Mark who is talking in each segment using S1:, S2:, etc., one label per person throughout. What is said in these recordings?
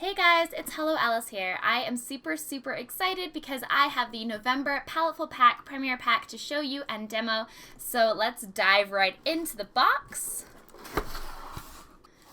S1: Hey guys, it's HulloAlice here. I am super excited because I have the November Paletteful Pack Premiere Pack to show you and demo. So let's dive right into the box.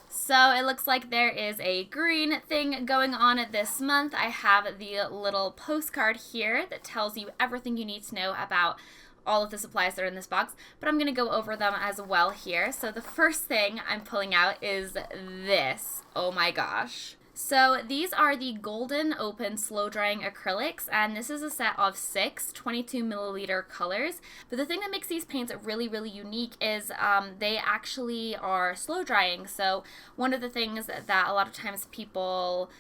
S1: So it looks like there is a green thing going on this month. I have the little postcard here that tells you everything you need to know about all of the supplies that are in this box, but I'm going to go over them as well here. So the first thing I'm pulling out is this. Oh my gosh. So these are the Golden Open Slow Drying Acrylics, and this is a set of 6 22 milliliter colors. But the thing that makes these paints really unique is they actually are slow drying. So one of the things that a lot of times people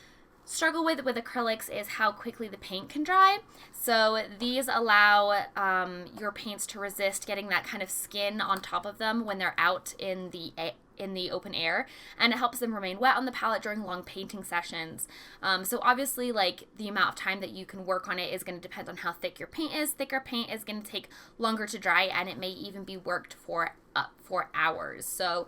S1: struggle with acrylics is how quickly the paint can dry. So these allow your paints to resist getting that kind of skin on top of them when they're out in the open air, and it helps them remain wet on the palette during long painting sessions. So obviously, like, the amount of time that you can work on it is going to depend on how thick your paint is. Thicker paint is going to take longer to dry, and it may even be worked for hours. So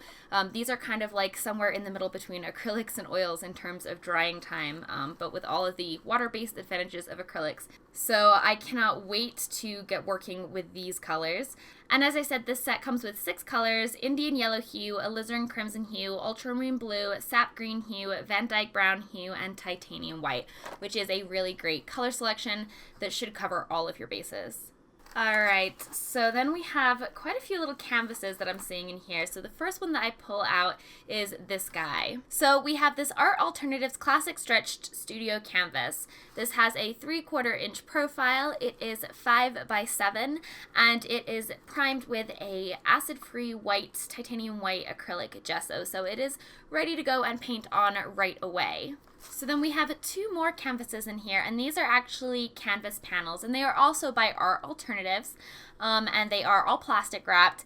S1: these are kind of like somewhere in the middle between acrylics and oils in terms of drying time, but with all of the water-based advantages of acrylics. So I cannot wait to get working with these colors. And as I said, this set comes with 6 colors: Indian Yellow Hue, Alizarin Crimson Hue, Ultramarine Blue, Sap Green Hue, Van Dyke Brown Hue, and Titanium White, which is a really great color selection that should cover all of your bases. Alright, so then we have quite a few little canvases that I'm seeing in here. So the first one that I pull out is this guy. So we have this Art Alternatives Classic Stretched Studio Canvas. This has a 3/4 inch profile. It is 5 by 7, and it is primed with a acid-free white, titanium white acrylic gesso. So it is ready to go and paint on right away. So then we have 2 more canvases in here, and these are actually canvas panels, and they are also by Art Alternatives, and they are all plastic wrapped.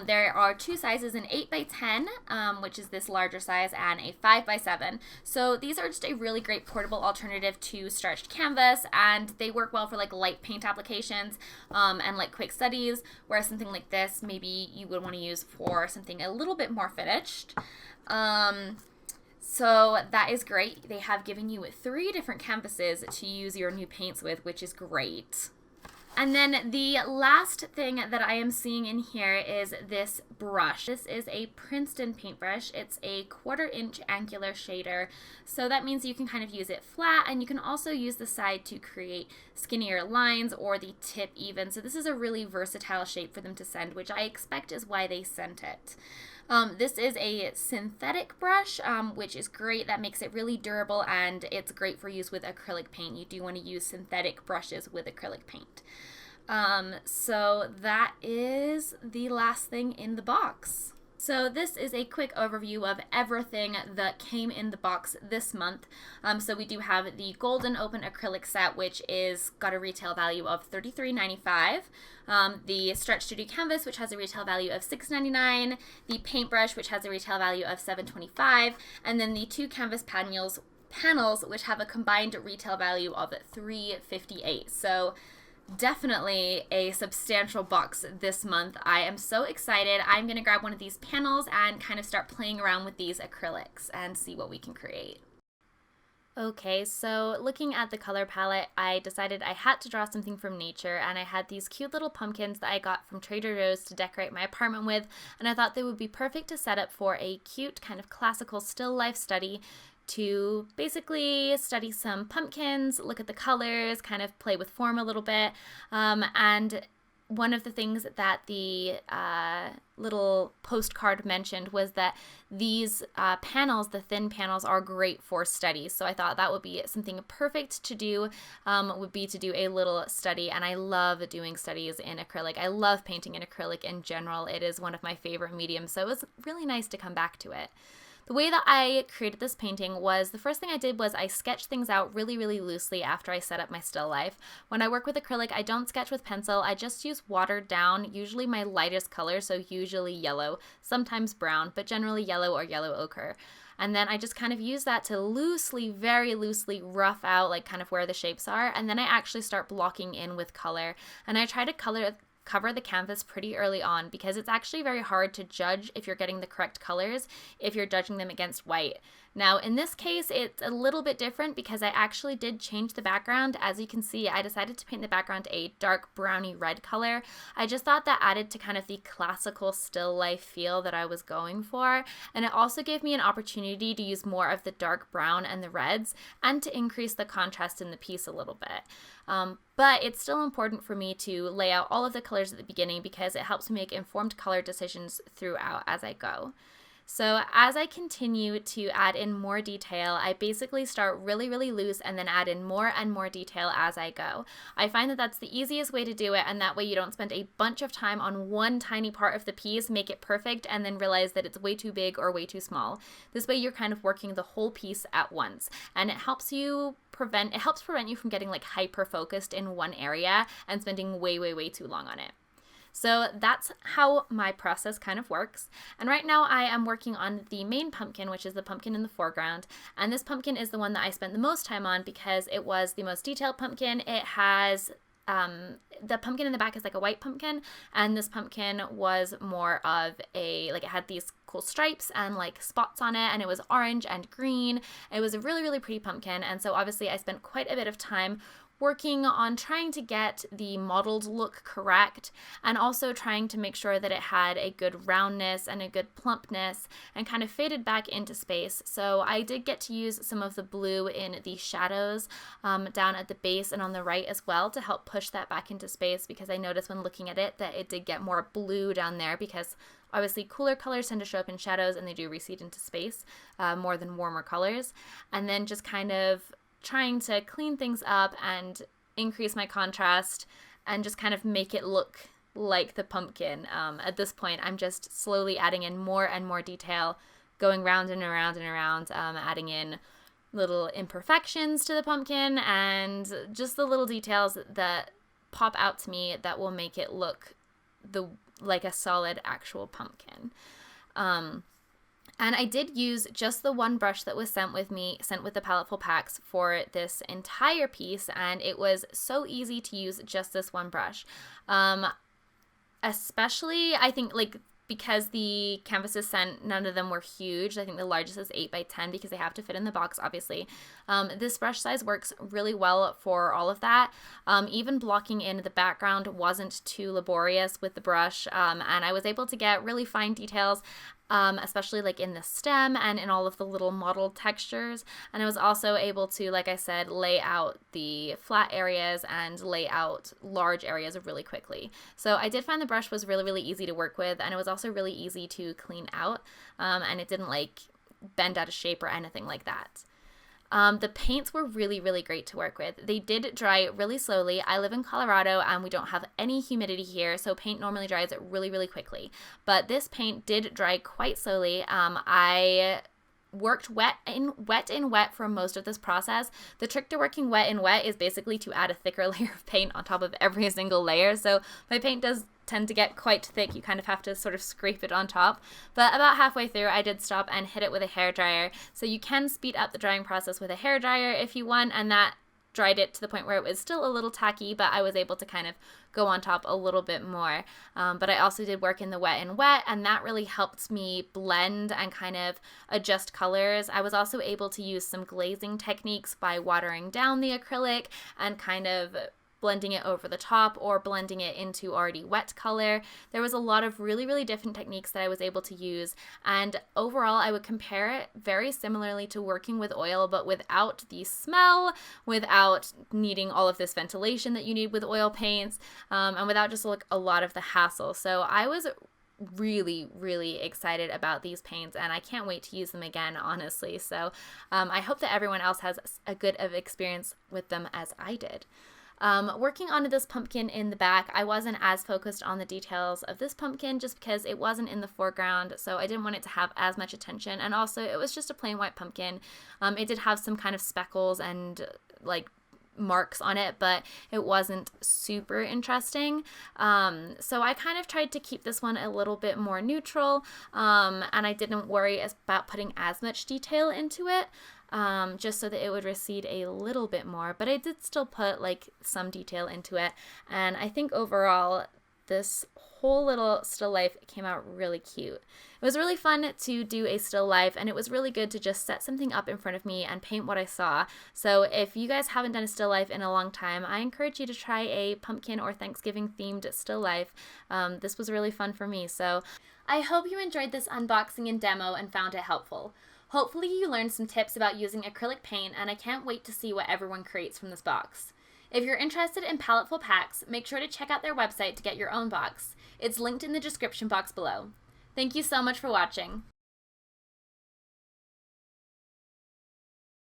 S1: There are 2 sizes, an 8 by 10, which is this larger size, and a 5 by 7. So these are just a really great portable alternative to stretched canvas, and they work well for like light paint applications and like quick studies, whereas something like this maybe you would want to use for something a little bit more finished. So that is great. They have given you 3 different canvases to use your new paints with, which is great. And then the last thing that I am seeing in here is this brush. This is a Princeton Paintbrush. It's a 1/4 inch angular shader. So that means you can kind of use it flat, and you can also use the side to create skinnier lines, or the tip even. So this is a really versatile shape for them to send, which I expect is why they sent it. This is a synthetic brush, which is great. That makes it really durable, and it's great for use with acrylic paint. You do want to use synthetic brushes with acrylic paint. So that is the last thing in the box. So this is a quick overview of everything that came in the box this month. So we do have the Golden Open Acrylic set, which is got a retail value of $33.95. The Stretch Studio Canvas, which has a retail value of $6.99. The Paintbrush, which has a retail value of $7.25. And then the 2 canvas panels, which have a combined retail value of $3.58. So definitely a substantial box this month. I am so excited. I'm going to grab one of these panels and kind of start playing around with these acrylics and see what we can create. Okay, so looking at the color palette, I decided I had to draw something from nature, and I had these cute little pumpkins that I got from Trader Joe's to decorate my apartment with, and I thought they would be perfect to set up for a cute kind of classical still life study to basically study some pumpkins, look at the colors, kind of play with form a little bit. And one of the things that the little postcard mentioned was that these panels, the thin panels, are great for studies. So I thought that would be something perfect to do, would be to do a little study. And I love doing studies in acrylic. I love painting in acrylic in general. It is one of my favorite mediums. So it was really nice to come back to it. The way that I created this painting was, the first thing I did was I sketched things out really loosely after I set up my still life. When I work with acrylic, I don't sketch with pencil. I just use watered down, usually my lightest color, so usually yellow, sometimes brown, but generally yellow or yellow ochre. And then I just kind of use that to loosely, very loosely rough out like kind of where the shapes are. And then I actually start blocking in with color. And I try to cover the canvas pretty early on, because it's actually very hard to judge if you're getting the correct colors if you're judging them against white. Now, in this case, it's a little bit different because I actually did change the background. As you can see, I decided to paint the background a dark browny red color. I just thought that added to kind of the classical still life feel that I was going for. And it also gave me an opportunity to use more of the dark brown and the reds and to increase the contrast in the piece a little bit. But it's still important for me to lay out all of the colors at the beginning because it helps me make informed color decisions throughout as I go. So as I continue to add in more detail, I basically start really, really loose and then add in more and more detail as I go. I find that that's the easiest way to do it, and that way you don't spend a bunch of time on one tiny part of the piece, make it perfect, and then realize that it's way too big or way too small. This way you're kind of working the whole piece at once, and it helps prevent you from getting like hyper focused in one area and spending way, way, way too long on it. So that's how my process kind of works. And right now I am working on the main pumpkin, which is the pumpkin in the foreground. And this pumpkin is the one that I spent the most time on because it was the most detailed pumpkin. It has the pumpkin in the back is like a white pumpkin, and this pumpkin was more of it had these cool stripes and like spots on it, and it was orange and green. It was a really, really pretty pumpkin, and so obviously I spent quite a bit of time working on trying to get the modeled look correct, and also trying to make sure that it had a good roundness and a good plumpness and kind of faded back into space. So I did get to use some of the blue in the shadows down at the base and on the right as well to help push that back into space, because I noticed when looking at it that it did get more blue down there, because obviously cooler colors tend to show up in shadows and they do recede into space more than warmer colors. And then just kind of trying to clean things up and increase my contrast and just kind of make it look like the pumpkin. At this point, I'm just slowly adding in more and more detail, going round and around and around, adding in little imperfections to the pumpkin and just the little details that pop out to me that will make it look like a solid actual pumpkin. And I did use just the one brush that was sent with the Paletteful packs for this entire piece, and it was so easy to use just this one brush. Especially, I think, because the canvases sent, none of them were huge. I think the largest is 8 by 10 because they have to fit in the box, obviously. This brush size works really well for all of that. Even blocking in the background wasn't too laborious with the brush, and I was able to get really fine details, especially like in the stem and in all of the little mottled textures. And I was also able to, like I said, lay out the flat areas and lay out large areas really quickly. So I did find the brush was really, really easy to work with, and it was also really easy to clean out, and it didn't bend out of shape or anything like that. The paints were really, really great to work with. They did dry really slowly. I live in Colorado and we don't have any humidity here, so paint normally dries really, really quickly. But this paint did dry quite slowly. I worked wet in wet for most of this process. The trick to working wet in wet is basically to add a thicker layer of paint on top of every single layer. So my paint does tend to get quite thick. You kind of have to sort of scrape it on top. But about halfway through, I did stop and hit it with a hairdryer. So you can speed up the drying process with a hairdryer if you want, and that dried it to the point where it was still a little tacky, but I was able to kind of go on top a little bit more. But I also did work in the wet in wet, and that really helped me blend and kind of adjust colors. I was also able to use some glazing techniques by watering down the acrylic and kind of blending it over the top or blending it into already wet color. There was a lot of really, really different techniques that I was able to use, and overall I would compare it very similarly to working with oil, but without the smell, without needing all of this ventilation that you need with oil paints, and without just a lot of the hassle. So I was really, really excited about these paints, and I can't wait to use them again, honestly. So I hope that everyone else has a good of experience with them as I did. Working on this pumpkin in the back, I wasn't as focused on the details of this pumpkin just because it wasn't in the foreground, so I didn't want it to have as much attention, and also it was just a plain white pumpkin. It did have some kind of speckles and marks on it, but it wasn't super interesting. So I kind of tried to keep this one a little bit more neutral, and I didn't worry about putting as much detail into it. Just so that it would recede a little bit more, but I did still put some detail into it, and I think overall this whole little still life came out really cute. It was really fun to do a still life, and it was really good to just set something up in front of me and paint what I saw. So if you guys haven't done a still life in a long time, I encourage you to try a pumpkin or Thanksgiving themed still life. This was really fun for me. So I hope you enjoyed this unboxing and demo and found it helpful. Hopefully you learned some tips about using acrylic paint, and I can't wait to see what everyone creates from this box. If you're interested in Paletteful packs, make sure to check out their website to get your own box. It's linked in the description box below. Thank you so much for watching.